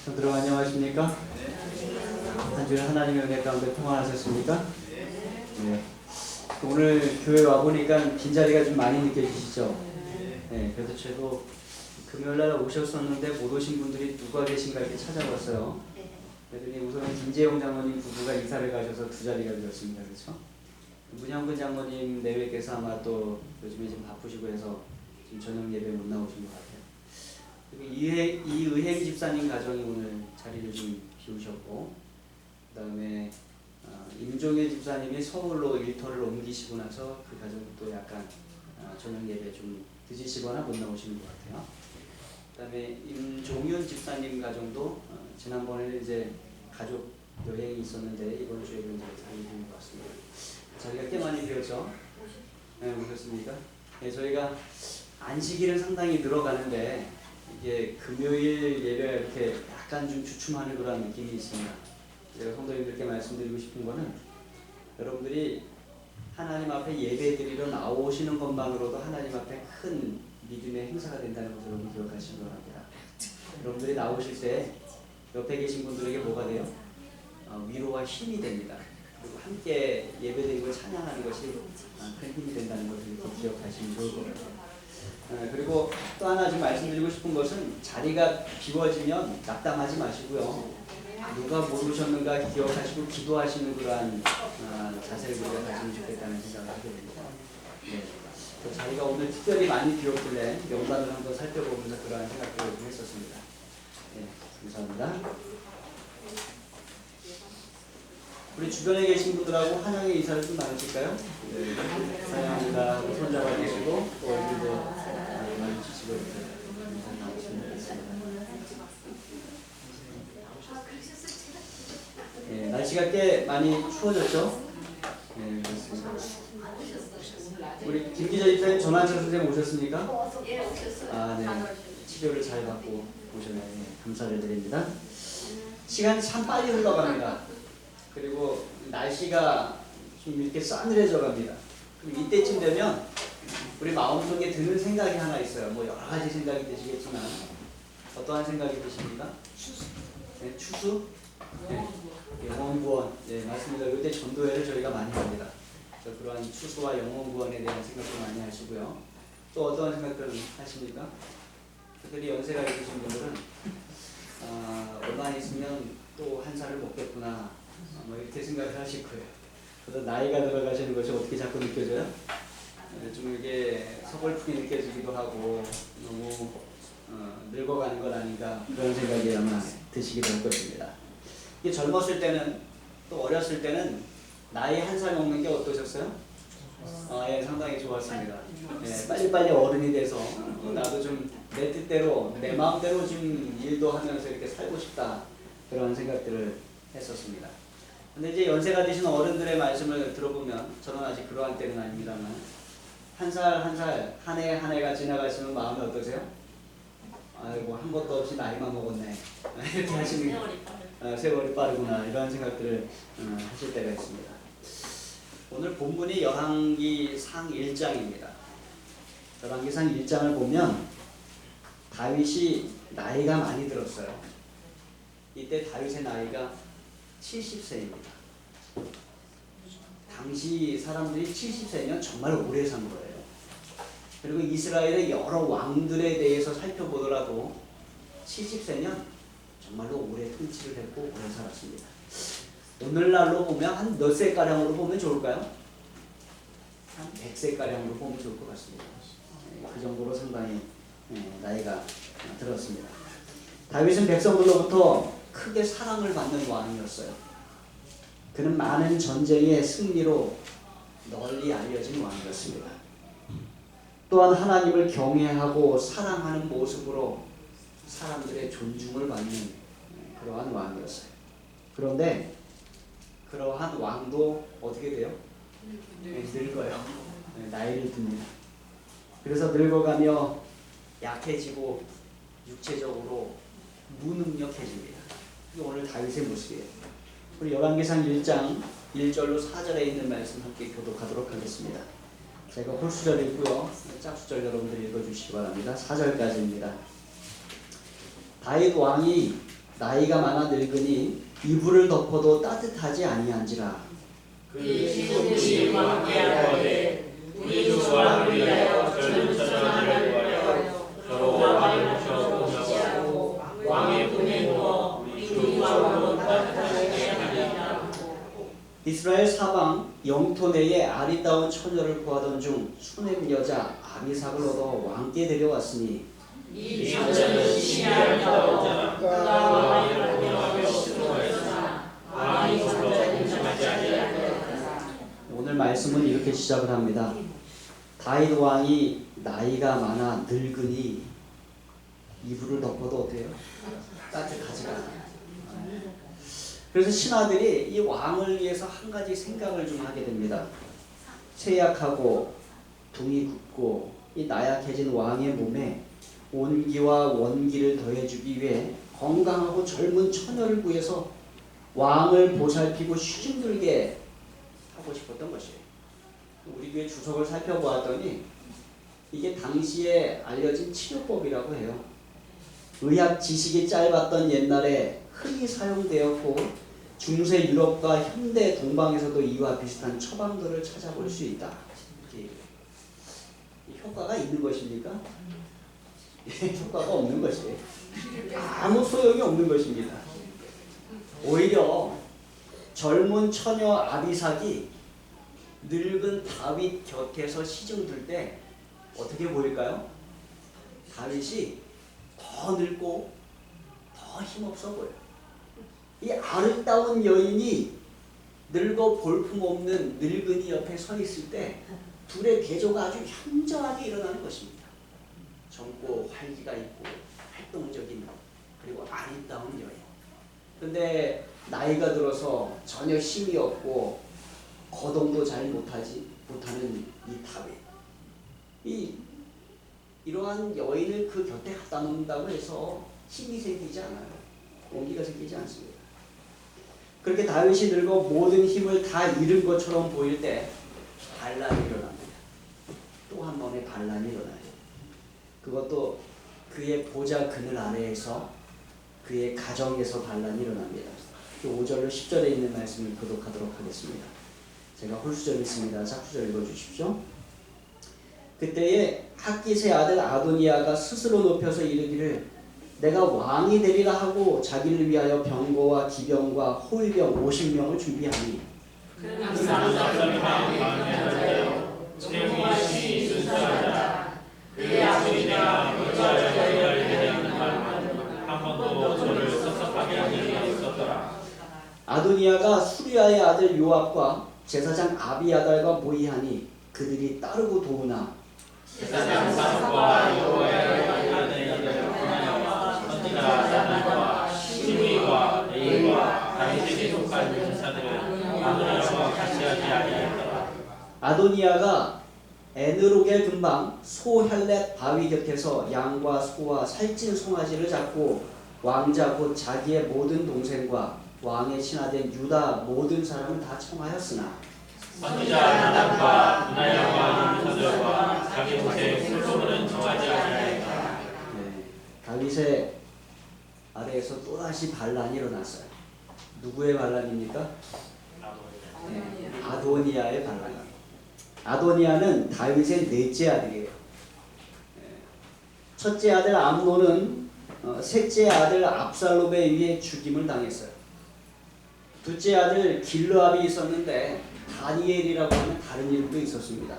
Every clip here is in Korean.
성도들 안녕하십니까? 한 주일 하나님의 은혜 가운데 평안하셨습니까? 네. 오늘 교회 와보니까 빈자리가 좀 많이 느껴지시죠? 네. 그래서 저도 금요일날 오셨었는데 못 오신 분들이 누가 계신가 이렇게 찾아봤어요. 그랬더니 우선 김재용 장모님 부부가 이사를 가셔서 두 자리가 되었습니다. 그렇죠? 문양근 장모님 내외께서 아마 또 요즘에 좀 바쁘시고 해서 지금 저녁 예배 못 나오신 것 같아요. 그리고 이의행 집사님 가정이 오늘 자리를 좀 비우셨고, 그 다음에 임종혜 집사님이 서울로 일터를 옮기시고 나서 그 가정도 또 약간 저녁 예배 좀 늦으시거나 못 나오시는 것 같아요. 그 다음에 임종윤 집사님 가정도 지난번에 이제 가족 여행이 있었는데 이번 주에 이제 자리 비운 것 같습니다. 자리가 꽤 많이 비었죠? 네, 오셨습니까? 네, 저희가 안식일은 상당히 늘어가는데 이게 금요일 예배가 이렇게 약간 좀 주춤하는 그런 느낌이 있습니다. 제가 성도님들께 말씀드리고 싶은 거는 여러분들이 하나님 앞에 예배드리러 나오시는 것만으로도 하나님 앞에 큰 믿음의 행사가 된다는 것을 여러분 기억하시기 바랍니다. 여러분들이 나오실 때 옆에 계신 분들에게 뭐가 돼요? 위로와 힘이 됩니다. 그리고 함께 예배드리고 찬양하는 것이 큰 힘이 된다는 것을 이렇게 기억하시면 좋을 것 같아요. 그리고 또 하나 좀 말씀드리고 싶은 것은 자리가 비워지면 낙담하지 마시고요. 누가 모르셨는가 기억하시고 기도하시는 그러한 자세를 우리가 가지면 좋겠다는 생각을 하게 됩니다. 네. 그 자리가 오늘 특별히 많이 비었길래 명단을 한번 살펴보면서 그러한 생각들을 좀 했었습니다. 네, 감사합니다. 우리 주변에 계신 분들하고 환영의 인사를 좀 나누실까요? 네, 환영합니다. 손잡아 주시고 또 얼굴도 마주치시고 인사 나누시면 되겠습니다. 네, 날씨가 꽤 많이 추워졌죠? 네, 그렇습니다. 우리 김 기자 입사님 전환철 선생님 오셨습니까? 예, 오셨어요. 아, 네. 치료를 잘 받고 오셨네요. 네, 감사를 드립니다. 시간이 참 빨리 흘러갑니다. 그리고 날씨가 좀 이렇게 싸늘해져 갑니다. 그럼 이때쯤 되면 우리 마음속에 드는 생각이 하나 있어요. 뭐 여러 가지 생각이 드시겠지만 어떠한 생각이 드십니까? 추수. 네, 추수? 네. 영혼구원. 네, 맞습니다. 이때 전도회를 저희가 많이 합니다. 그래서 그러한 추수와 영혼구원에 대한 생각도 많이 하시고요. 또 어떠한 생각들을 하십니까? 특별히 연세가 있으신 분들은 얼마 있으면 또 한 살을 먹겠구나. 뭐 이렇게 생각을 하실 거예요. 그래서 나이가 들어가시는 것이 어떻게 자꾸 느껴져요? 좀 이게 서글프게 느껴지기도 하고 너무 늙어가는 것 아닌가 그런 생각이 아마 드시게 될 것입니다. 이게 젊었을 때는 또 어렸을 때는 나이 한 살 먹는 게 어떠셨어요? 예, 상당히 좋았습니다. 예, 빨리빨리 어른이 돼서 나도 좀 내 뜻대로 내 마음대로 좀 일도 하면서 이렇게 살고 싶다 그런 생각들을 했었습니다. 근데 이제 연세가 드신 어른들의 말씀을 들어보면 저는 아직 그러한 때는 아닙니다만 한 살 한 살 한 해 한 해가 지나가시면 마음이 어떠세요? 아이고 한 것도 없이 나이만 먹었네 이렇게 하시는 세월이 빠르구나 이런 생각들을 하실 때가 있습니다. 오늘 본문이 열왕기상 1장입니다. 열왕기상 1장을 보면 다윗이 나이가 많이 들었어요. 이때 다윗의 나이가 70세입니다. 당시 사람들이 70세면 정말 오래 산 거예요. 그리고 이스라엘의 여러 왕들에 대해서 살펴보더라도 70세면 정말로 오래 통치를 했고 오래 살았습니다. 오늘날로 보면 한 몇 세가량으로 보면 좋을까요? 한 100세가량으로 보면 좋을 것 같습니다. 그 정도로 상당히 나이가 들었습니다. 다윗은 백성들로부터 크게 사랑을 받는 왕이었어요. 그는 많은 전쟁의 승리로 널리 알려진 왕이었습니다. 또한 하나님을 경외하고 사랑하는 모습으로 사람들의 존중을 받는 그러한 왕이었어요. 그런데 그러한 왕도 어떻게 돼요? 늙어요. 나이를 듭니다. 그래서 늙어가며 약해지고 육체적으로 무능력해집니다. 이게 오늘 다윗의 모습이에요. 우리 열왕기상 1장 1절로 4절에 있는 말씀 함께 교독하도록 하겠습니다. 제가 홀수절 읽고요. 짝수절 여러분들이 읽어주시기 바랍니다. 4절까지입니다. 다윗 왕이 나이가 많아 늙으니 이불을 덮어도 따뜻하지 아니한지라. 그 시국이 왕께하되 우리 주 왕을 위하여 젊은 처녀들을 구하여 서로 왕을 모셔오며 왕의 품에 누워 우리 주 왕으로 따뜻하게 하리라. 이스라엘 사방 영토 내에 아리따운 처녀를 구하던 중 수넴 여자 아비삭을 얻어 왕께 데려왔으니 이 처녀는 심히 아름다운 자라. 그가 왕을 공경하며 수고하였으나 왕이 서로 공심하지 아니하였다. 오늘 말씀은 이렇게 시작을 합니다. 다윗 왕이 나이가 많아 늙으니 이불을 덮어도 어때요? 따뜻하지가 않아요. 그래서 신하들이 이 왕을 위해서 한 가지 생각을 좀 하게 됩니다. 쇠약하고 둥이 굽고 이 나약해진 왕의 몸에 온기와 원기를 더해주기 위해 건강하고 젊은 처녀를 구해서 왕을 보살피고 힘들게 하고 싶었던 것이에요. 우리 교회 주석을 살펴보았더니 이게 당시에 알려진 치료법이라고 해요. 의학 지식이 짧았던 옛날에 흔히 사용되었고 중세 유럽과 현대 동방에서도 이와 비슷한 처방들을 찾아볼 수 있다. 효과가 있는 것입니까? 효과가 없는 것이에요. 아무 소용이 없는 것입니다. 오히려 젊은 처녀 아비삭이 늙은 다윗 곁에서 시중들 때 어떻게 보일까요? 다윗이 더 늙고 더 힘없어 보여요. 이 아름다운 여인이 늙어 볼품없는 늙은이 옆에 서 있을 때 둘의 대조가 아주 현저하게 일어나는 것입니다. 젊고 활기가 있고 활동적인 그리고 아름다운 여인. 근데 나이가 들어서 전혀 힘이 없고 거동도 잘 못하는 이 다윗. 이러한 여인을 그 곁에 갖다 놓는다고 해서 힘이 생기지 않아요. 용기가 생기지 않습니다. 그렇게 다윗이 늙어 모든 힘을 다 잃은 것처럼 보일 때 반란이 일어납니다. 또 한 번의 반란이 일어나요. 그것도 그의 보좌 그늘 아래에서 그의 가정에서 반란이 일어납니다. 5절로 10절에 있는 말씀을 교독하도록 하겠습니다. 제가 홀수절 있습니다. 짝수절 읽어주십시오. 그때에 학깃의 아들 아도니아가 스스로 높여서 이르기를 내가 왕이 되리라 하고 자기를 위하여 병거와 기병과 호위병 50명을 준비하니 그 사람이 마음에 체험이 심히 순수하다. 그의 아버지가 여자의 자리를 대하는 말만 한 번도 저를 섭섭하게 한 일이 없었더라. 아도니아가 수리아의 아들 요압과 제사장 아비아달과 모의하니 그들이 따르고 도우나 제사장 사독과 여호와의 아들들 하나님과 선지자 사단과 시므이와 에일과 다윗에게 속한 전사들은 아도니아와 같이 하지 아니하였더라. 아도니아가 에느로겔 근방 소헬렛 바위 곁에서 양과 소와 살찐 송아지를 잡고 왕자 곧 자기의 모든 동생과 왕의 친하된 유다 모든 사람을 다 청하였으나 선지자 나단과 분하야와 유사들과 자기 곳에 솔로몬은 정하지 아니하였다. 다윗의 아래에서 또다시 반란이 일어났어요. 누구의 반란입니까? 아도니아의 반란. 아도니아는 다윗의 넷째 아들이에요. 첫째 아들 암논은 셋째 아들 압살롬에 의해 죽임을 당했어요. 둘째 아들 길르압이 있었는데 다니엘이라고 하는 다른 이름도 있었습니다.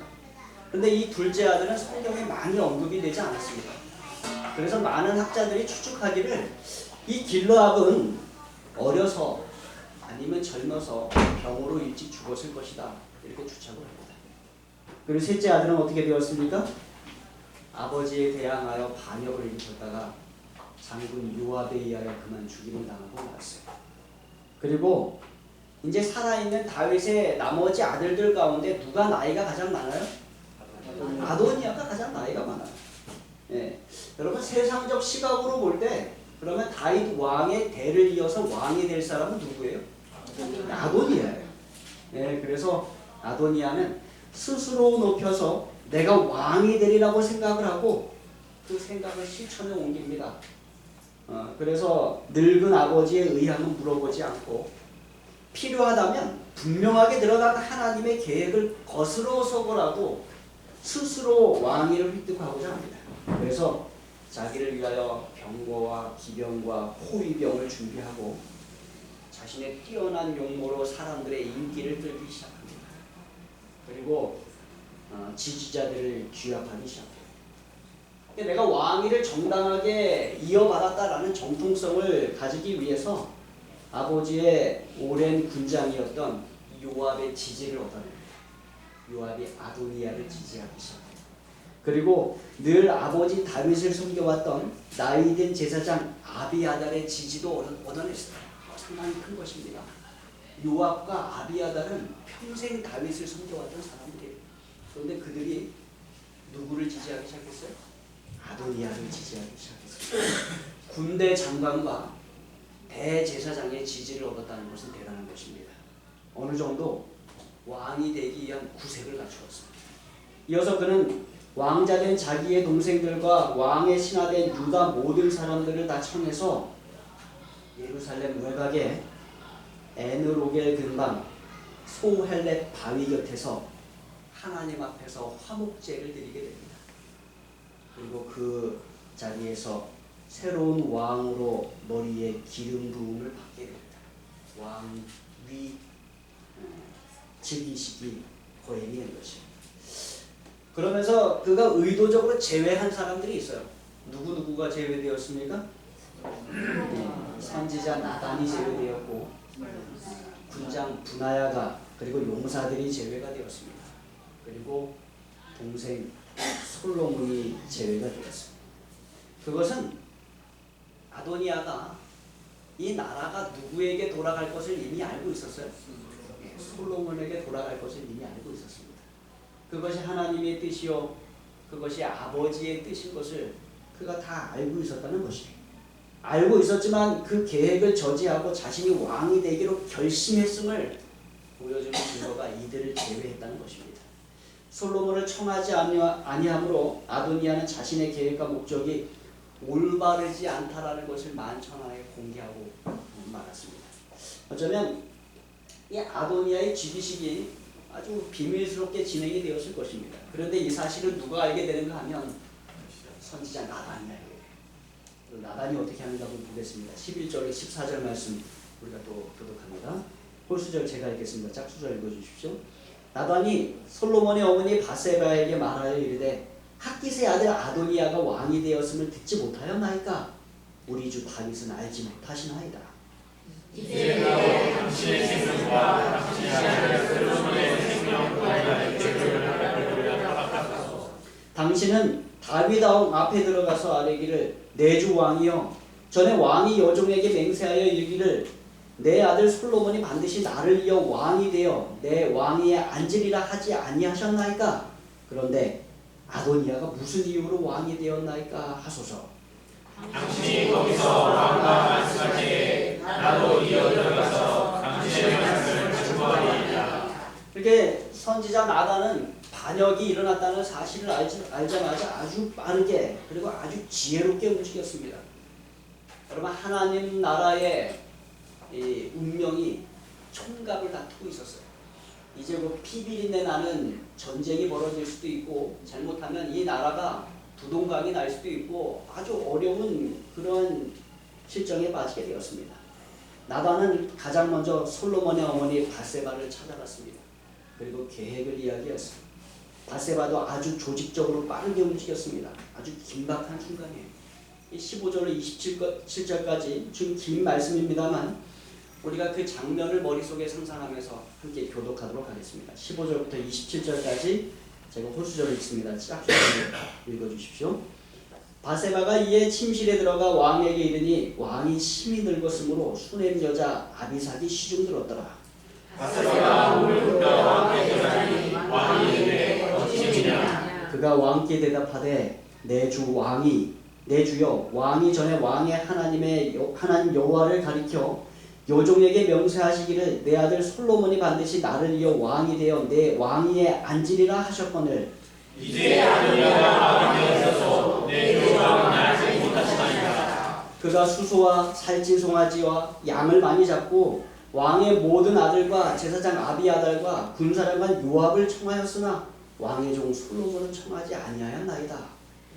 그런데 이 둘째 아들은 성경에 많이 언급이 되지 않았습니다. 그래서 많은 학자들이 추측하기를 이 길르압은 어려서 아니면 젊어서 병으로 일찍 죽었을 것이다 이렇게 추측을 합니다. 그리고 셋째 아들은 어떻게 되었습니까? 아버지에 대항하여 반역을 일으켰다가 장군 요압에 의하여 그만 죽임을 당하고 말았어요. 그리고 이제 살아있는 다윗의 나머지 아들들 가운데 누가 나이가 가장 많아요? 아도니아가 가장 나이가 많아요. 예. 여러분 세상적 시각으로 볼 때 그러면 다윗 왕의 대를 이어서 왕이 될 사람은 누구예요? 아도니아예요. 예. 그래서 아도니아는 스스로 높여서 내가 왕이 되리라고 생각을 하고 그 생각을 실천에 옮깁니다. 그래서 늙은 아버지의 의향은 물어보지 않고 필요하다면 분명하게 들어간 하나님의 계획을 거스러서고라도 스스로 왕위를 획득하고자 합니다. 그래서 자기를 위하여 병거와 기병과 호위병을 준비하고 자신의 뛰어난 용모로 사람들의 인기를 끌기 시작합니다. 그리고 지지자들을 규합하기 시작해요. 내가 왕위를 정당하게 이어받았다라는 정통성을 가지기 위해서 아버지의 오랜 군장이었던 요압의 지지를 얻어냅니다. 요압이 아도니아를 지지하기 시작해요. 그리고 늘 아버지 다윗을 섬겨왔던 나이든 제사장 아비아달의 지지도 얻어냈어요. 상당히 큰 것입니다. 요압과 아비아달은 평생 다윗을 섬겨왔던 사람들이에요. 그런데 그들이 누구를 지지하기 시작했어요? 아도니아를 지지하기 시작했어요. 군대 장관과 대제사장의 지지를 얻었다는 것은 대단한 것입니다. 어느 정도 왕이 되기 위한 구색을 갖추었습니다. 이어서 그는 왕자된 자기의 동생들과 왕의 신하된 유다 모든 사람들을 다 청해서 예루살렘 외곽에 에느로겔 근방 소헬렛 바위 곁에서 하나님 앞에서 화목제를 드리게 됩니다. 그리고 그 자리에서 새로운 왕으로 머리에 기름 부음을 받게 됩니다. 왕위 즉위식이 거행이 된 것입니다. 그러면서 그가 의도적으로 제외한 사람들이 있어요. 누구누구가 제외되었습니까? 선지자 나단이 제외되었고 군장 분하야가 그리고 용사들이 제외가 되었습니다. 그리고 동생 솔로몬이 제외가 되었습니다. 그것은 아도니아가 이 나라가 누구에게 돌아갈 것을 이미 알고 있었어요. 솔로몬에게 돌아갈 것을 이미 알고 있었습니다. 그것이 하나님의 뜻이요 그것이 아버지의 뜻인 것을 그가 다 알고 있었다는 것이에요. 알고 있었지만 그 계획을 저지하고 자신이 왕이 되기로 결심했음을 보여주는 증거가 이들을 제외했다는 것입니다. 솔로몬을 청하지 아니하므로 아도니아는 자신의 계획과 목적이 올바르지 않다라는 것을 만천하에 공개하고 말았습니다. 어쩌면 이 아도니아의 즉위식이 아주 비밀스럽게 진행이 되었을 것입니다. 그런데 이 사실을 누가 알게 되는가 하면 선지자 나단이 알게 돼요. 나단이 어떻게 하는가 한번 보겠습니다. 11절 14절 말씀 우리가 또 교독합니다. 홀수절 제가 읽겠습니다. 짝수절 읽어주십시오. 나단이 솔로몬의 어머니 바세바에게 말하여 이르되 핫깃의 아들 아도니아가 왕이 되었음을 듣지 못하였나이까? 우리 주 다윗은 알지 못하시나이다. 이제 당신의 생명과 당신의 아들 솔로몬의 생명과 당신은 다윗 앞에 들어가서 아뢰기를 내 주 왕이여 전에 왕이 여종에게 맹세하여 이르기를 내 아들 솔로몬이 반드시 나를 이어 왕이 되어 내 왕위에 앉으리라 하지 아니하셨나이까? 그런데 아도니아가 무슨 이유로 왕이 되었나이까 하소서. 당신이 거기서 왕과 말씀하시기에 나도 이어 들어가서 당신의 말씀을 증거하리이다. 이렇게 선지자 나단은 반역이 일어났다는 사실을 알자마자 아주 빠르게 그리고 아주 지혜롭게 움직였습니다. 여러분 하나님 나라의 이 운명이 총각을 다투고 있었어요. 이제 뭐 피비린내 나는 전쟁이 벌어질 수도 있고 잘못하면 이 나라가 부동강이 날 수도 있고 아주 어려운 그런 실정에 빠지게 되었습니다. 나단은 가장 먼저 솔로몬의 어머니 바세바를 찾아갔습니다. 그리고 계획을 이야기했어요. 바세바도 아주 조직적으로 빠르게 움직였습니다. 아주 긴박한 순간이에요. 15절로 27절까지 좀 긴 말씀입니다만 우리가 그 장면을 머릿속에 상상하면서 함께 교독하도록 하겠습니다. 15절부터 27절까지 제가 홀수절을 읽습니다. 짝수절 읽어주십시오. 바세바가 이에 침실에 들어가 왕에게 이르니 왕이 심히 늙었으므로 수냄 여자 아비삭이 시중 들었더라. 바세바가 몸을 굽혀 왕께 대하니 왕이 이르되 어찌미냐. 그가 왕께 대답하되 내 주여 왕이 전에 왕의 하나님 여호와를 가리켜 여종에게 명세하시기를 내 아들 솔로몬이 반드시 나를 이어 왕이 되어 내 왕위에 앉으리라 하셨거늘 이제 아도니아가 왕이 되어서 내 조상은 알지 못하시나이다. 그 그가 수소와 살찐 송아지와 양을 많이 잡고 왕의 모든 아들과 제사장 아비아달과 군사령관 요압을 청하였으나 왕의 종 솔로몬은 청하지 아니하였나이다.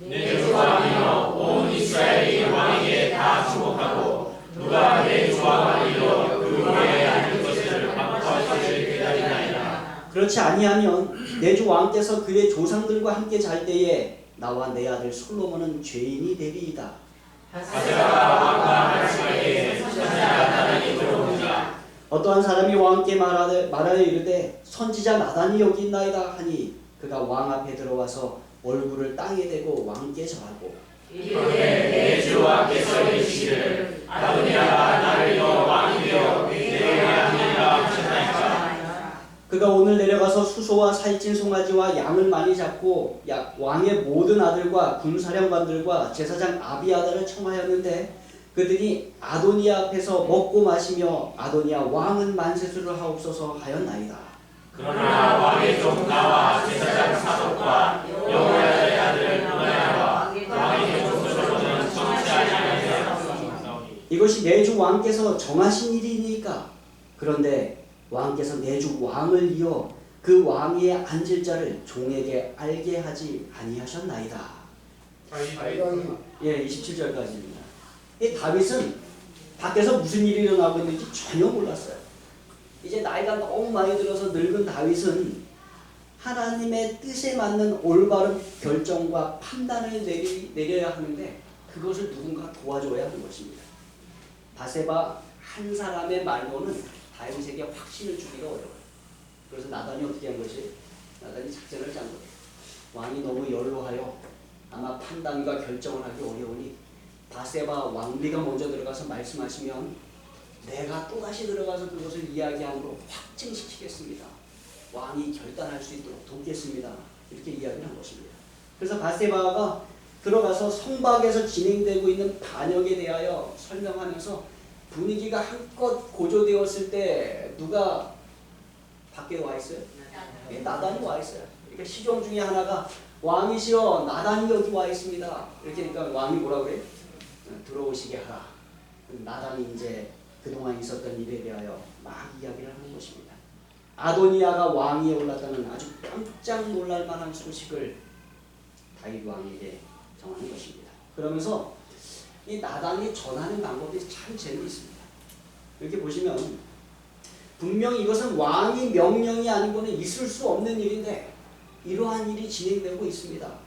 내 주 왕이여 온 이스라엘이 왕에게 다 주목하고 누가 내 주 왕을 이루어 그 위에 앉을 것을 방파할 것을 기다리나이다. 그렇지 아니하면 내 주 왕께서 그의 조상들과 함께 잘 때에 나와 내 아들 솔로몬은 죄인이 되리이다. 바세바가 왕과 말씀할 때에 선지자 나단이 들어오니라. 어떠한 사람이 왕께 말하여 이르되 선지자 나단이 여기 있나이다 하니 그가 왕 앞에 들어와서 얼굴을 땅에 대고 왕께 절하고 이르되 내 주 왕께서 이르시기를 아도니아가 나를 이어 왕이 되어 내게 하리라 하셨나이까. 그가 오늘 내려가서 수소와 살찐 송아지와 양을 많이 잡고 왕의 모든 아들과 군사령관들과 제사장 아비아달을 청하였는데 그들이 아도니아 앞에서 먹고 마시며 아도니아 왕은 만세수를 하옵소서 하였나이다. 그러나 왕의 종 나와 제사장 사독과 여호야다의 아들 브나야와 왕의 종 솔로몬은 청하지 아니하였사오니 이것이 내 주 왕께서 정하신 일이니까. 그런데 왕께서 내 주 왕을 이어 그 왕위에 앉을 자를 종에게 알게 하지 아니하셨나이다. 예, 27절까지입니다. 이 다윗은 밖에서 무슨 일이 일어나고 있는지 전혀 몰랐어요. 이제 나이가 너무 많이 들어서 늙은 다윗은 하나님의 뜻에 맞는 올바른 결정과 판단을 내려야 하는데 그것을 누군가 도와줘야 하는 것입니다. 바세바 한 사람의 말로는 다윗에게 확신을 주기가 어려워요. 그래서 나단이 어떻게 한 것이? 나단이 작전을 짠 거예요. 왕이 너무 연로하여 아마 판단과 결정을 하기 어려우니 바세바 왕비가 먼저 들어가서 말씀하시면 내가 또다시 들어가서 그것을 이야기함으로 확증시키겠습니다. 왕이 결단할 수 있도록 돕겠습니다. 이렇게 이야기를 한 것입니다. 그래서 바세바가 들어가서 성박에서 진행되고 있는 반역에 대하여 설명하면서 분위기가 한껏 고조되었을 때 누가 밖에 와 있어요? 나단이 와 있어요. 그러니까 시종 중에 하나가 왕이시여 나단이 여기 와 있습니다. 이렇게 하니까 왕이 뭐라고 그래요? 들어오시게 하라. 나단이 이제 그동안 있었던 일에 대하여 막 이야기를 하는 것입니다. 아도니아가 왕위에 올랐다는 아주 깜짝 놀랄 만한 소식을 다윗 왕에게 전하는 것입니다. 그러면서 이 나단이 전하는 방법이 참 재미있습니다. 이렇게 보시면 분명히 이것은 왕의 명령이 아니고는 있을 수 없는 일인데 이러한 일이 진행되고 있습니다.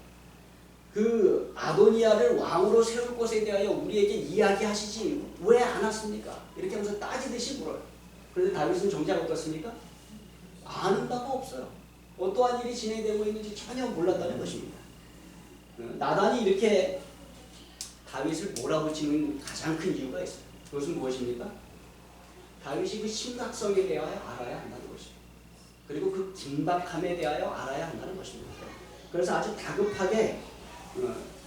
그 아도니아를 왕으로 세울 것에 대하여 우리에게 이야기하시지 왜 안 왔습니까? 이렇게 하면서 따지듯이 물어요. 그런데 다윗은 정작 어떻습니까? 아는 바가 없어요. 어떠한 일이 진행되고 있는지 전혀 몰랐다는 것입니다. 나단이 이렇게 다윗을 몰아붙이는 가장 큰 이유가 있어요. 그것은 무엇입니까? 다윗이 그 심각성에 대하여 알아야 한다는 것입니다. 그리고 그 긴박함에 대하여 알아야 한다는 것입니다. 그래서 아주 다급하게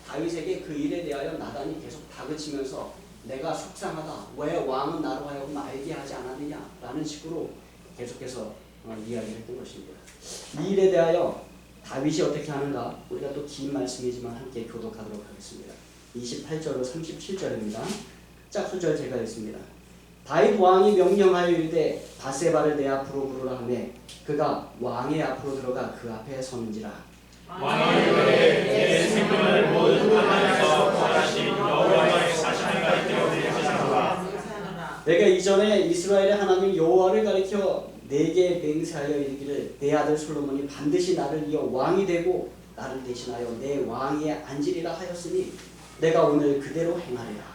다윗에게 그 일에 대하여 나단이 계속 다그치면서 내가 속상하다. 왜 왕은 나로 하여금 알게 하지 않았느냐? 라는 식으로 계속해서 이야기를 했던 것입니다. 이 일에 대하여 다윗이 어떻게 하는가? 우리가 또 긴 말씀이지만 함께 교독하도록 하겠습니다. 28절로 37절입니다. 짝수절 제가 읽습니다. 다윗 왕이 명령하여 이르되 바세바를 내 앞으로 부르라 하며 그가 왕의 앞으로 들어가 그 앞에 서는지라. 왕이 이르되 내 생명을 모든 하나님께서 구하신 여호와의 사심을 가리켜 맹세하노라. 내가 이전에 이스라엘의 하나님 여호와를 가리켜 내게 맹세하여 이르기를 내 아들 솔로몬이 반드시 나를 이어 왕이 되고 나를 대신하여 내 왕위에 앉으리라 하였으니 내가 오늘 그대로 행하리라.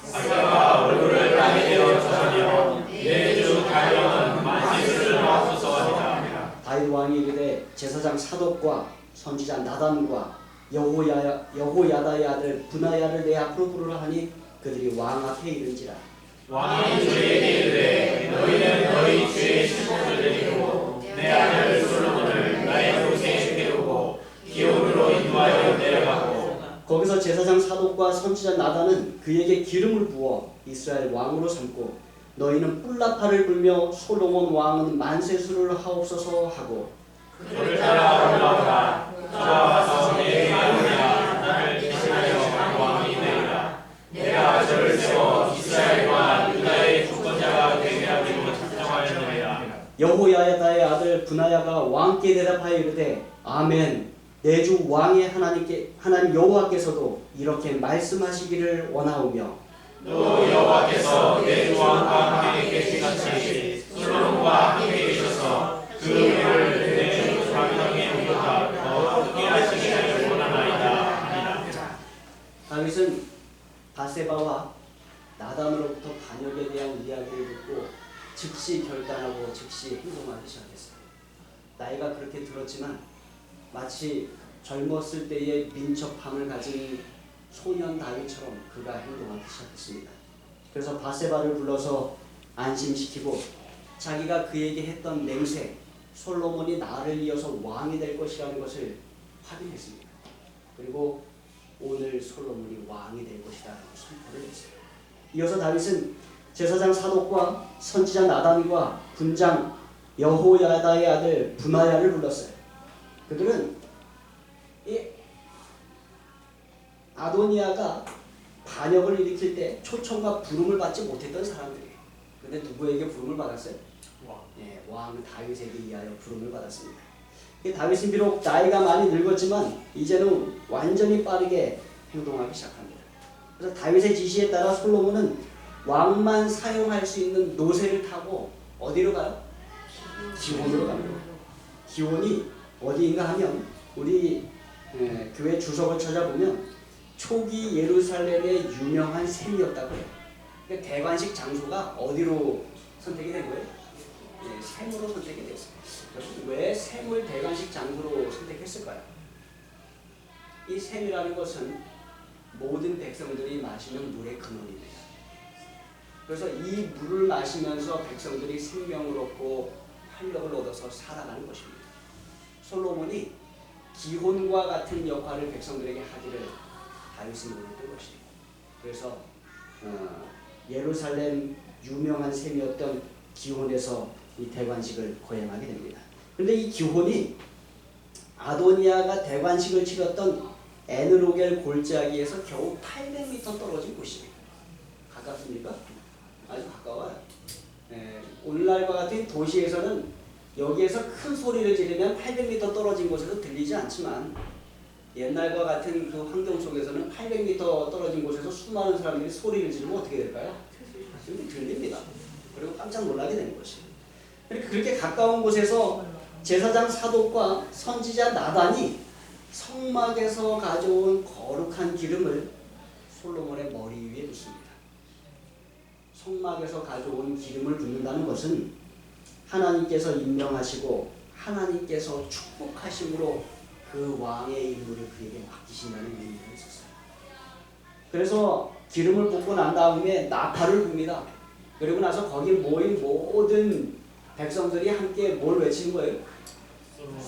바세바가 얼굴을 땅에 대어 절하며 내 주 다윗은 만세수를 하옵소서 하니라. 다윗 왕이 이르되 제사장 사독과 선지자 나단과 여호야다의 아들 브나야를 내 앞으로 부르라 하니 그들이 왕 앞에 이른지라. 왕이 저희에게 이르되 너희는 너희 주의 신복을 내리고 내 아들 솔로몬을 나의 곳에 데우고 기온으로 인도하여 내려가고. 거기서 제사장 사독과 선지자 나단은 그에게 기름을 부어 이스라엘 왕으로 삼고 너희는 뿔나팔을 불며 솔로몬 왕은 만세수를 하옵소서 하고 그를 따라 올라오라. 저와 내게 이르라. 나를 대신하여 왕이 되리라. 내가 저를 여호야다의 아들 분하야가 왕께 대답하여 이르되 아멘. 내 주 왕의 하나님 여호와께서도 이렇게 말씀하시기를 원하오며 또 여호와께서 내 주 왕과 함께 계시같이 솔로몬과 함께 계셔서 그 의를 내 주 다윗에게 보다 더 크게 하시기를 원하나이다. 다윗은 바세바와 나단으로부터 반역에 대한 이야기를 듣고 즉시 결단하고 즉시 행동하기 시작했어요. 나이가 그렇게 들었지만 마치 젊었을 때의 민첩함을 가진 소년 다윗처럼 그가 행동하기 시작했습니다. 그래서 바세바를 불러서 안심시키고 자기가 그에게 했던 맹세, 솔로몬이 나를 이어서 왕이 될 것이라는 것을 확인했습니다. 그리고 오늘 솔로몬이 왕이 될 것이라는 선포를 했어요. 이어서 다윗은 제사장 사독과 선지자 나단과 군장 여호야다의 아들 분하야를 불렀어요. 그들은 이 아도니아가 반역을 일으킬 때 초청과 부름을 받지 못했던 사람들이에요. 근데 누구에게 부름을 받았어요? 왕 다윗에게 의하여 부름을 받았습니다. 다윗은 비록 나이가 많이 늙었지만 이제는 완전히 빠르게 행동하기 시작합니다. 그래서 다윗의 지시에 따라 솔로몬은 왕만 사용할 수 있는 노새를 타고 어디로 가요? 기온으로 갑니다. 기온이 어디인가 하면 우리 교회 주석을 찾아보면 초기 예루살렘의 유명한 샘이었다고 해요. 그러니까 대관식 장소가 어디로 선택이 된 거예요? 샘으로 선택이 됐어요. 왜 샘을 대관식 장소로 선택했을까요? 이 샘이라는 것은 모든 백성들이 마시는 물의 근원입니다. 그래서 이 물을 마시면서 백성들이 생명을 얻고 활력을 얻어서 살아가는 것입니다. 솔로몬이 기혼과 같은 역할을 백성들에게 하기를 다윗은 원했던 것입니다. 그래서 예루살렘 유명한 샘이었던 기혼에서 이 대관식을 거행하게 됩니다. 그런데 이 기혼이 아도니아가 대관식을 치렀던 에느로겔 골짜기에서 겨우 800m 떨어진 곳입니다. 가깝습니까? 아주 가까워요. 오늘날과 같은 도시에서는 여기에서 큰 소리를 지르면 800m 떨어진 곳에서 들리지 않지만 옛날과 같은 그 환경 속에서는 800m 떨어진 곳에서 수많은 사람들이 소리를 지르면 어떻게 될까요? 들립니다. 그리고 깜짝 놀라게 되는 것이에요. 그렇게 가까운 곳에서 제사장 사독과 선지자 나단이 성막에서 가져온 거룩한 기름을 솔로몬의 머리 위에 붓습니다. 성막에서 가져온 기름을 붓는다는 것은 하나님께서 임명하시고 하나님께서 축복하심으로 그 왕의 임무를 그에게 맡기신다는 의미가 있었어요. 그래서 기름을 붓고 난 다음에 나팔을 붑니다. 그리고 나서 거기 모인 모든 백성들이 함께 뭘 외치는 거예요?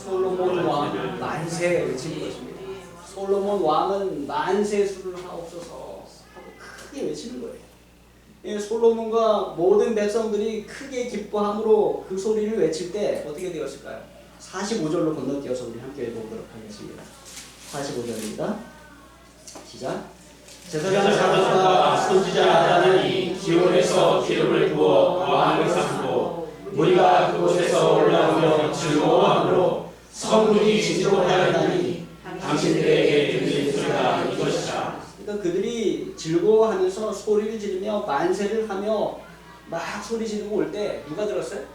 솔로몬 왕 만세 외치는 것입니다. 솔로몬 왕은 만세수를 하옵소서 하고 크게 외치는 거예요. 솔로몬과 모든 백성들이 크게 기뻐함으로 그 소리를 외칠 때 어떻게 되었을까요? 45절로 건너뛰어서 우리 함께 읽어보도록 하겠습니다. 45절입니다. 시작. 제사장 사독과 선지자 나단이 기온에서 기름을 부어 왕을 삼고 우리가 그곳에서 올라오며 즐거워함으로 성문이 진동하였나니 당신들에게 들린 소리가 이것이다. 그러니까 그들이 즐거워하면서 소리를 지르며 만세를 하며 막 소리 지르고 올 때 누가 들었어요?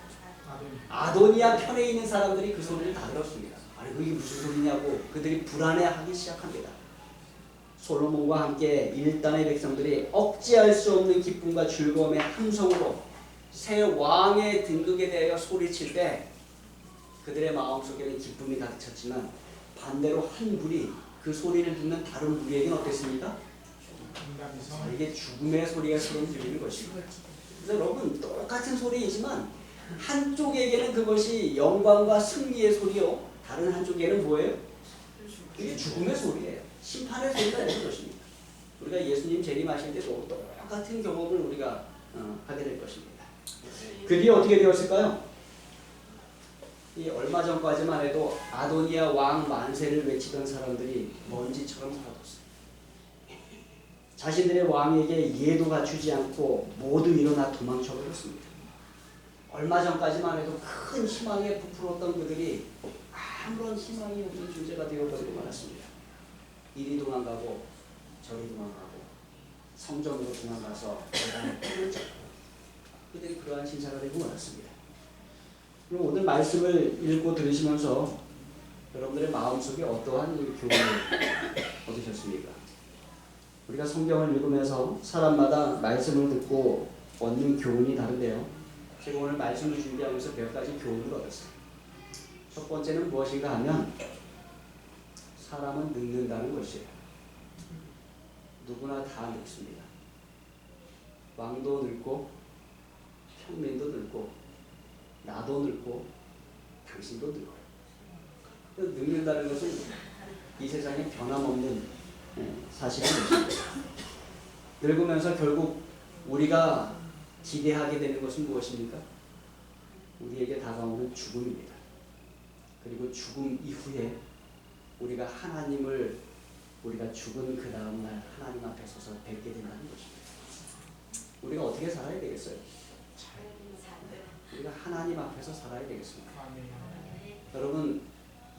아도니아 편에 있는 사람들이 그 소리를 다 들었습니다. 아니 그게 무슨 소리냐고 그들이 불안해하기 시작합니다. 솔로몬과 함께 일단의 백성들이 억제할 수 없는 기쁨과 즐거움의 함성으로 새 왕의 등극에 대하여 소리칠 때 그들의 마음속에는 기쁨이 가득 찼지만 반대로 한 불이 그 소리를 듣는 다른 무리에게는 어땠습니까? 이게 죽음의 소리가 소리 들리는 것입니다. 그래서 여러분 똑같은 소리이지만 한쪽에게는 그것이 영광과 승리의 소리요 다른 한쪽에는 뭐예요? 이게 죽음의 소리예요. 심판의 소리가 되는 것입니다. 우리가 예수님 재림하실 때도 똑같은 경험을 우리가 하게 될 것입니다. 그 뒤에 어떻게 되었을까요? 이 얼마 전까지만 해도 아도니아 왕 만세를 외치던 사람들이 먼지처럼 사라졌어요. 자신들의 왕에게 예도 갖추지 않고 모두 일어나 도망쳐 버렸습니다. 얼마 전까지만 해도 큰 희망에 부풀었던 그들이 아무런 희망이 없는 존재가 되어버리고 말았습니다. 이리 도망가고 저리 도망가고 성전으로 도망가서 계단을 뚫는 자, 그들이 그러한 신사가 되고 말았습니다. 그럼 오늘 말씀을 읽고 들으시면서 여러분들의 마음속에 어떠한 교훈을 얻으셨습니까? 우리가 성경을 읽으면서 사람마다 말씀을 듣고 얻는 교훈이 다른데요. 제가 오늘 말씀을 준비하면서 몇 가지 교훈을 얻었어요. 첫 번째는 무엇인가 하면 사람은 늙는다는 것이에요. 누구나 다 늙습니다. 왕도 늙고 평민도 늙고 나도 늙고 당신도 늙어요. 늙는다는 것은 이 세상에 변함없는 사실인 것입니다. 늙으면서 결국 우리가 기대하게 되는 것은 무엇입니까? 우리에게 다가오는 죽음입니다. 그리고 죽음 이후에 우리가 하나님을 우리가 죽은 그 다음날 하나님 앞에 서서 뵙게 된다는 것입니다. 우리가 어떻게 살아야 되겠어요? 우리가 하나님 앞에서 살아야 되겠습니다. 여러분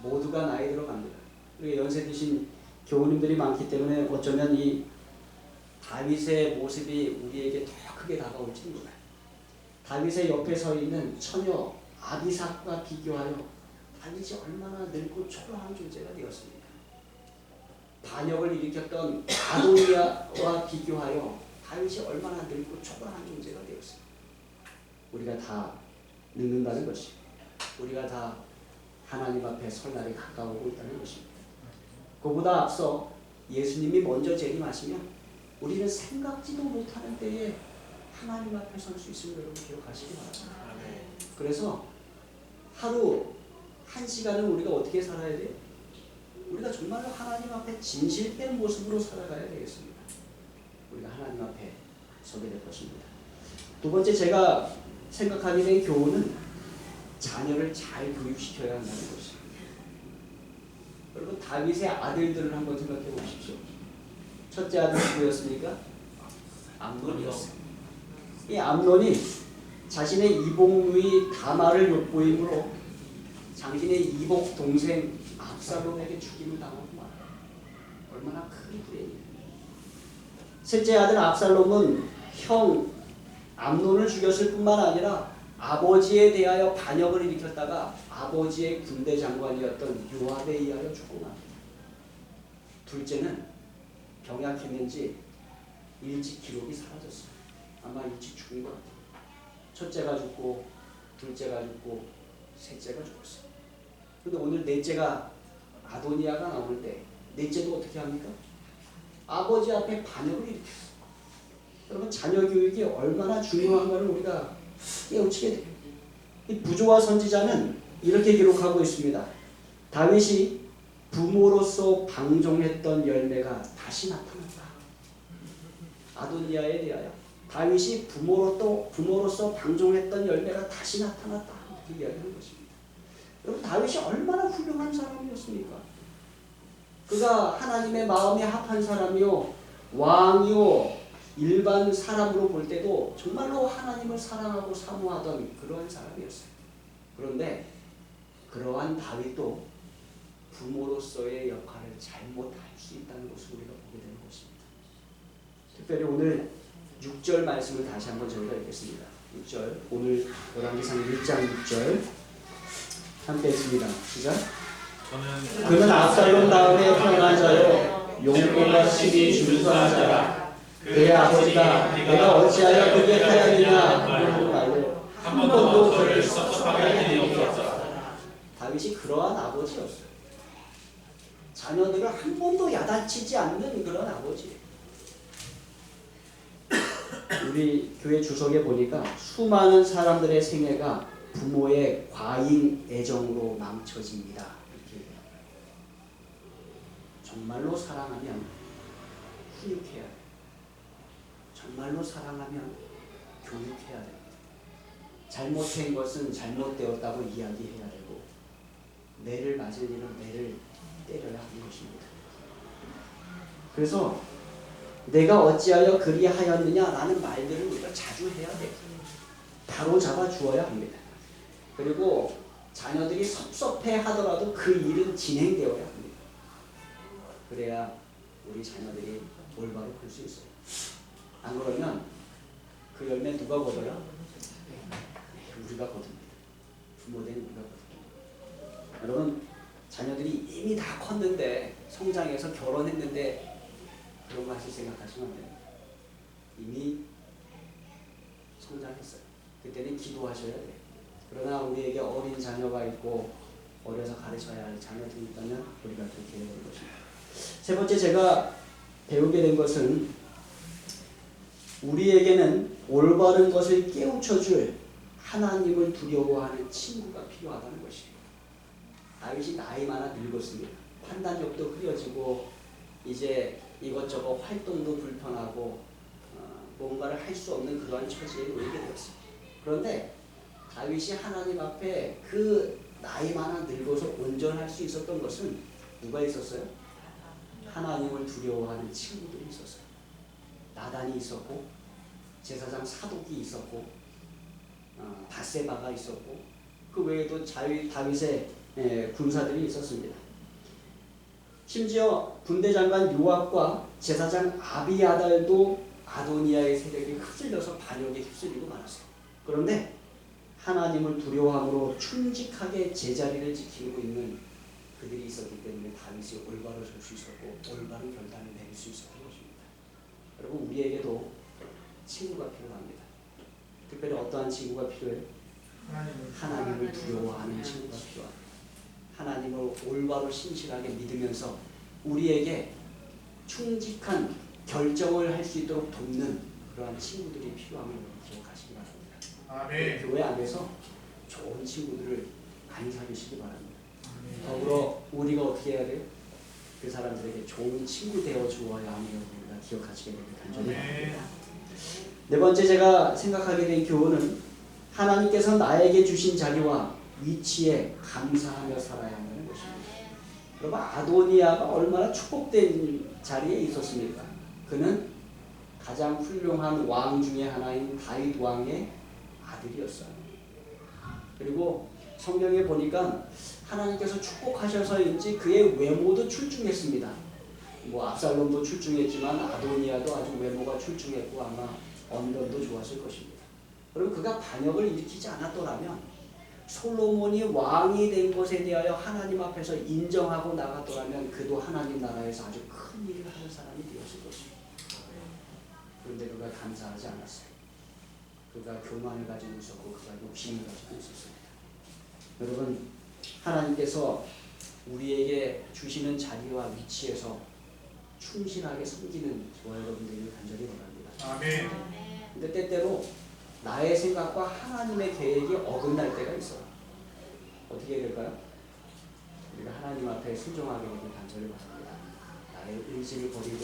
모두가 나이 들어갑니다. 그리고 연세 드신 교우님들이 많기 때문에 어쩌면 이 다윗의 모습이 우리에게 더 크게 다가올지 몰라요. 다윗의 옆에 서 있는 처녀 아비삭과 비교하여 다윗이 얼마나 늙고 초라한 존재가 되었습니까? 반역을 일으켰던 아도니아와 비교하여 다윗이 얼마나 늙고 초라한 존재가 되었습니까? 우리가 다 늙는다는 것입니다. 우리가 다 하나님 앞에 설 날이 가까우고 있다는 것입니다. 그보다 앞서 예수님이 먼저 재림하시면 우리는 생각지도 못하는 때에 하나님 앞에 설 수 있음을 여러분 기억하시기 바랍니다. 그래서 하루 한 시간을 우리가 어떻게 살아야 돼요? 우리가 정말로 하나님 앞에 진실된 모습으로 살아가야 되겠습니다. 우리가 하나님 앞에 서게 될 것입니다. 두 번째 제가 생각하게 된 교훈은 자녀를 잘 교육시켜야 한다는 것입니다. 여러분 다윗의 아들들을 한번 생각해 보십시오. 첫째 아들이 누구였습니까? 암논이었어요. 이 암논이 자신의 이복누이 다말을 욕보임으로 자신의 이복 동생 압살롬에게 죽임을 당하고 말아요. 얼마나 큰 불행이에요. 셋째 아들 압살롬은 형 암논을 죽였을 뿐만 아니라 아버지에 대하여 반역을 일으켰다가 아버지의 군대 장관이었던 요압에 의하여 죽고 맙니다. 둘째는 병약했는지 일찍 기록이 사라졌어요. 아마 일찍 죽은 것 같아요. 첫째가 죽고 둘째가 죽고 셋째가 죽었어요. 그런데 오늘 넷째가 아도니아가 나올 때 넷째도 어떻게 합니까? 아버지 앞에 반역을 일으켰어요. 여러분 자녀 교육이 얼마나 중요한가를 우리가 깨우치게 돼요. 이 부조와 선지자는 이렇게 기록하고 있습니다. 다윗이 부모로서 방종했던 열매가 다시 나타났다. 아도니아에 대하여 다윗이 부모로서 방종했던 열매가 다시 나타났다. 이렇게 이야기하는 것입니다. 여러분 다윗이 얼마나 훌륭한 사람이었습니까? 그가 하나님의 마음에 합한 사람이요 왕이요 일반 사람으로 볼 때도 정말로 하나님을 사랑하고 사모하던 그러한 사람이었어요. 그런데 그러한 다윗도 부모로서의 역할을 잘못할 수 있다는 것을 우리가 보게 되는 것입니다. 특별히 오늘 6절 말씀을 다시 한번 저희가 읽겠습니다. 6절 오늘 열왕기상 1장 6절 함께 읽습니다. 시작. 그는 압살롬 다음에 태어난 자요 용모가 심히 준수한 자라. 그의 아버지가 내가 어찌하여 그에게 하였느냐 라고 말로 한 번도 그를 섭섭하게 할 일이 없었다. 다윗이 그러한 아버지였어요. 자녀들을 한 번도 야단치지 않는 그런 아버지예요. 우리 교회 주석에 보니까 수많은 사람들의 생애가 부모의 과잉 애정으로 망쳐집니다. 이렇게 얘기해요. 정말로 사랑하면 훈육해야 돼요. 정말로 사랑하면 교육해야 됩니다. 잘못된 것은 잘못되었다고 이야기해야 되고 매를 맞을 일은 매를 때려야 하는 것입니다. 그래서 내가 어찌하여 그리하였느냐라는 말들을 우리가 자주 해야 돼요. 바로 잡아 주어야 합니다. 그리고 자녀들이 섭섭해 하더라도 그 일은 진행되어야 합니다. 그래야 우리 자녀들이 올바로 클 수 있어요. 안 그러면 그 열매 누가 거둬요? 우리가 거둡니다. 부모된 우리가 거둡니다. 여러분, 자녀들이 이미 다 컸는데, 성장해서 결혼했는데 그런 거 하실 생각하시면 안 돼요. 이미 성장했어요. 그때는 기도하셔야 돼요. 그러나 우리에게 어린 자녀가 있고 어려서 가르쳐야 할 자녀들이 있다면 우리가 그렇게 해야 될 것입니다. 세 번째 제가 배우게 된 것은 우리에게는 올바른 것을 깨우쳐줄 하나님을 두려워하는 친구가 필요하다는 것입니다. 다윗이 나이 많아 늙었습니다. 판단력도 흐려지고 이제 이것저것 활동도 불편하고 뭔가를 할 수 없는 그러한 처지에 놓이게 되었습니다. 그런데 다윗이 하나님 앞에 그 나이 많아 늙어서 온전할 수 있었던 것은 누가 있었어요? 하나님을 두려워하는 친구들이 있었어요. 나단이 있었고 제사장 사독이 있었고 바세바가 있었고 그 외에도 다윗의 군사들이 있었습니다. 심지어 군대장관 요압과 제사장 아비아달도 아도니아의 세력이 휩쓸려서 반역에 휩쓸리고 말았어요. 그런데 하나님을 두려워함으로 충직하게 제자리를 지키고 있는 그들이 있었기 때문에 다윗이 올바로 설 수 있었고 올바른 결단을 내릴 수 있었던 것입니다. 여러분, 우리에게도 친구가 필요합니다. 특별히 어떠한 친구가 필요해요? 하나님을 두려워하는 친구가 필요합니다. 하나님을 올바로 신실하게 믿으면서 우리에게 충직한 결정을 할 수 있도록 돕는 그러한 친구들이 필요함을 기억하시기 바랍니다. 아멘. 교회 안에서 좋은 친구들을 많이 사귀시기 바랍니다. 더불어 우리가 어떻게 해야 돼요? 그 사람들에게 좋은 친구 되어 주어야 하며 우리가 기억하시게 되길 간절히 바랍니다. 네 번째 제가 생각하게 된 교훈은 하나님께서 나에게 주신 자리와 위치에 감사하며 살아야 한다는 것입니다. 여러분, 아도니아가 얼마나 축복된 자리에 있었습니까? 그는 가장 훌륭한 왕 중에 하나인 다윗 왕의 아들이었어요. 그리고 성경에 보니까 하나님께서 축복하셔서인지 그의 외모도 출중했습니다. 뭐 압살롬도 출중했지만 아도니아도 아주 외모가 출중했고 아마 언변도 좋았을 것입니다. 그리고 그가 반역을 일으키지 않았더라면 솔로몬이 왕이 된 것에 대하여 하나님 앞에서 인정하고 나갔더라면 그도 하나님 나라에서 아주 큰 일을 하는 사람이 되었을 것입니다. 그런데 그가 감사하지 않았어요. 그가 교만을 가지고 있었고 그가 욕심을 가지고 있었습니다. 여러분, 하나님께서 우리에게 주시는 자리와 위치에서 충실하게 섬기는 저와 여러분들을 간절히 바랍니다. 아멘. 근데 때때로 나의 생각과 하나님의 계획이 어긋날 때가 있어요. 어떻게 해야 될까요? 우리가 하나님 앞에 순종하게 되길 간절히 바랍니다. 나의 의지를 버리고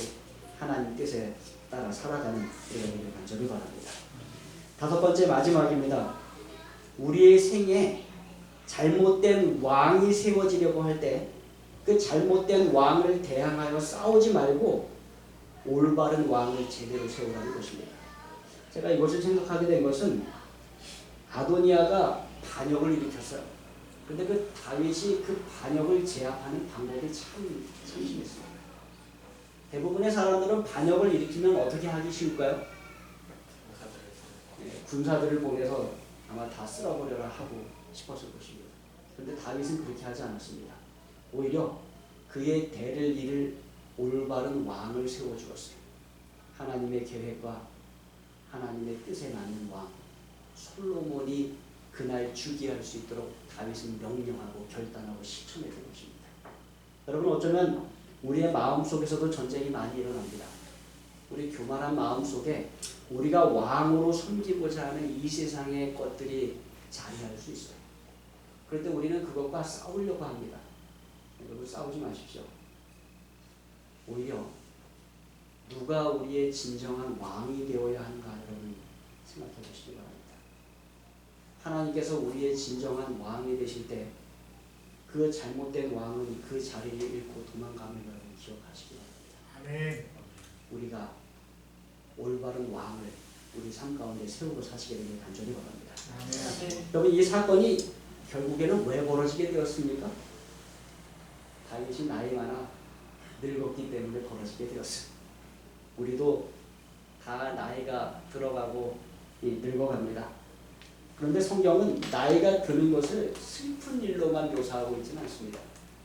하나님 뜻에 따라 살아가는 우리가 되길 간절히 바랍니다. 다섯 번째 마지막입니다. 우리의 생에 잘못된 왕이 세워지려고 할 때 그 잘못된 왕을 대항하여 싸우지 말고 올바른 왕을 제대로 세우라는 것입니다. 제가 이것을 생각하게 된 것은 아도니아가 반역을 일으켰어요. 그런데 그 다윗이 그 반역을 제압하는 방법이 참 심했습니다. 대부분의 사람들은 반역을 일으키면 어떻게 하기 쉬울까요? 군사들을 보내서 아마 다 쓸어버려라 하고 싶었을 것입니다. 그런데 다윗은 그렇게 하지 않았습니다. 오히려 그의 대를 이을 올바른 왕을 세워주었어요. 하나님의 계획과 하나님의 뜻에 맞는 왕 솔로몬이 그날 즉위할 수 있도록 다윗은 명령하고 결단하고 실천했던 것입니다. 여러분, 어쩌면 우리의 마음속에서도 전쟁이 많이 일어납니다. 우리 교만한 마음속에 우리가 왕으로 섬기고자 하는 이 세상의 것들이 자리할 수 있어요. 그럴 때 우리는 그것과 싸우려고 합니다. 여러분, 싸우지 마십시오. 오히려 누가 우리의 진정한 왕이 되어야 하는가 여러분 생각해 보시기 바랍니다. 하나님께서 우리의 진정한 왕이 되실 때 그 잘못된 왕은 그 자리를 잃고 도망가면 여러분 기억하시기 바랍니다. 아멘. 우리가 올바른 왕을 우리 삶 가운데 세우고 사시게 되길 간절히 바랍니다. 여러분 이 사건이 결국에는 왜 벌어지게 되었습니까? 다윗이 나이 많아 늙었기 때문에 벌어지게 되었어요. 우리도 다 나이가 들어가고 늙어갑니다. 그런데 성경은 나이가 드는 것을 슬픈 일로만 묘사하고 있지는 않습니다.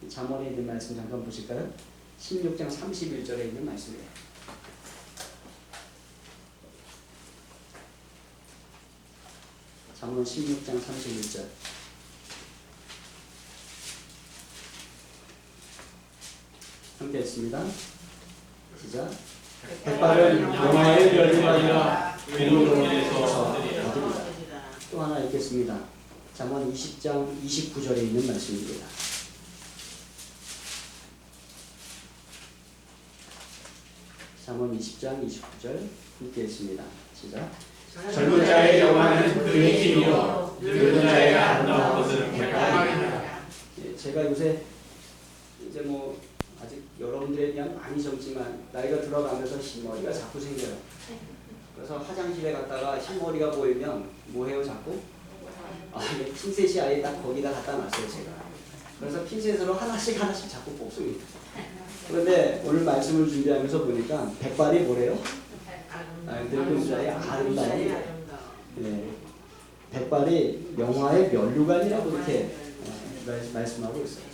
잠언에 있는 말씀 잠깐 보실까요? 16장 31절에 있는 말씀이에요. 잠언 16장 31절. 함께 했습니다. 시작. 백발은 영화의 별이라니라 공로에서 얻으리라. 또 하나 읽겠습니다. 잠언 20장 29절에 있는 말씀입니다. 잠언 20장 29절 함께 했습니다. 시작. 젊은 자의 영화는 그의 힘이요 늙은 자의 아름다운 것은 백발이니라. 제가 요새 이제 뭐 아직 여러분들에 비하면 많이 젊지만 나이가 들어가면서 흰머리가 자꾸 생겨요. 그래서 화장실에 갔다가 흰머리가 보이면 뭐 해요 자꾸? 핀셋이 아예 딱 거기다 갖다 놨어요 제가. 그래서 핀셋으로 하나씩 자꾸 뽑습니다. 그런데 오늘 말씀을 준비하면서 보니까 백발이 뭐래요? 늙은 자의 아름다움이에요. 네. 백발이 영화의 면류관이라고 이렇게 말씀하고 있어요.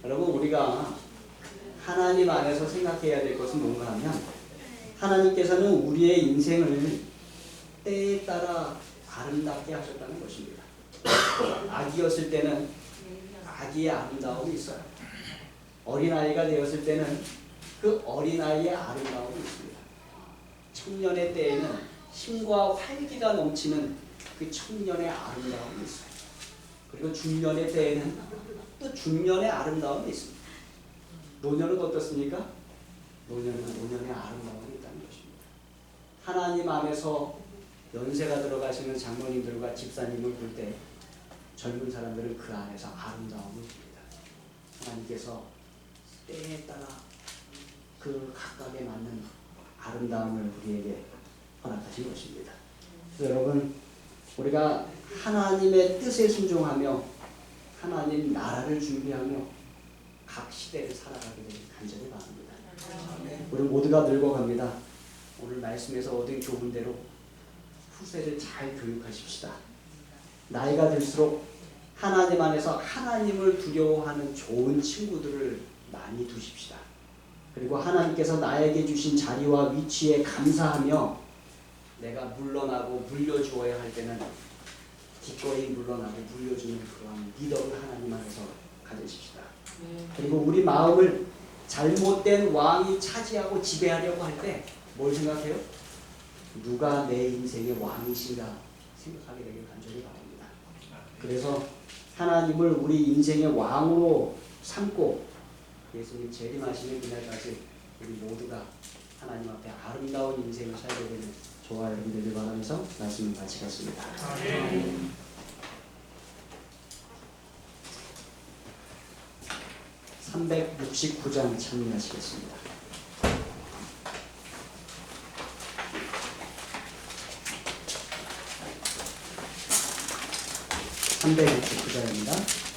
여러분 우리가 하나님 안에서 생각해야 될 것은 뭔가 하면 하나님께서는 우리의 인생을 때에 따라 아름답게 하셨다는 것입니다. 아기였을 때는 아기의 아름다움이 있어요. 어린아이가 되었을 때는 그 어린아이의 아름다움이 있습니다. 청년의 때에는 힘과 활기가 넘치는 그 청년의 아름다움이 있어요. 그리고 중년의 때에는 또 중년의 아름다움이 있습니다. 노년은 어떻습니까? 노년은 노년의 아름다움이 있다는 것입니다. 하나님 안에서 연세가 들어가시는 장로님들과 집사님을 볼 때 젊은 사람들은 그 안에서 아름다움을 봅니다. 하나님께서 때에 따라 그 각각에 맞는 아름다움을 우리에게 허락하신 것입니다. 그래서 여러분 우리가 하나님의 뜻에 순종하며 하나님 나라를 준비하며 각 시대를 살아가게 되길 간절히 바랍니다. 우리 모두가 늙어갑니다. 오늘 말씀에서 얻은 교훈대로 후세를 잘 교육하십시다. 나이가 들수록 하나님 안에서 하나님을 두려워하는 좋은 친구들을 많이 두십시다. 그리고 하나님께서 나에게 주신 자리와 위치에 감사하며 내가 물러나고 물려주어야 할 때는 기꺼이 물러나고 물려주는 그러한 리더를 하나님 안에서 가지십시다. 그리고 우리 마음을 잘못된 왕이 차지하고 지배하려고 할 때 뭘 생각해요? 누가 내 인생의 왕이신가 생각하게 되길 간절히 바랍니다. 그래서 하나님을 우리 인생의 왕으로 삼고 예수님 재림하시는 그날까지 우리 모두가 하나님 앞에 아름다운 인생을 살게 되는 저와 여러분들을 바라면서 말씀을 마치겠습니다. 369장 참여하시겠습니다. 369장입니다.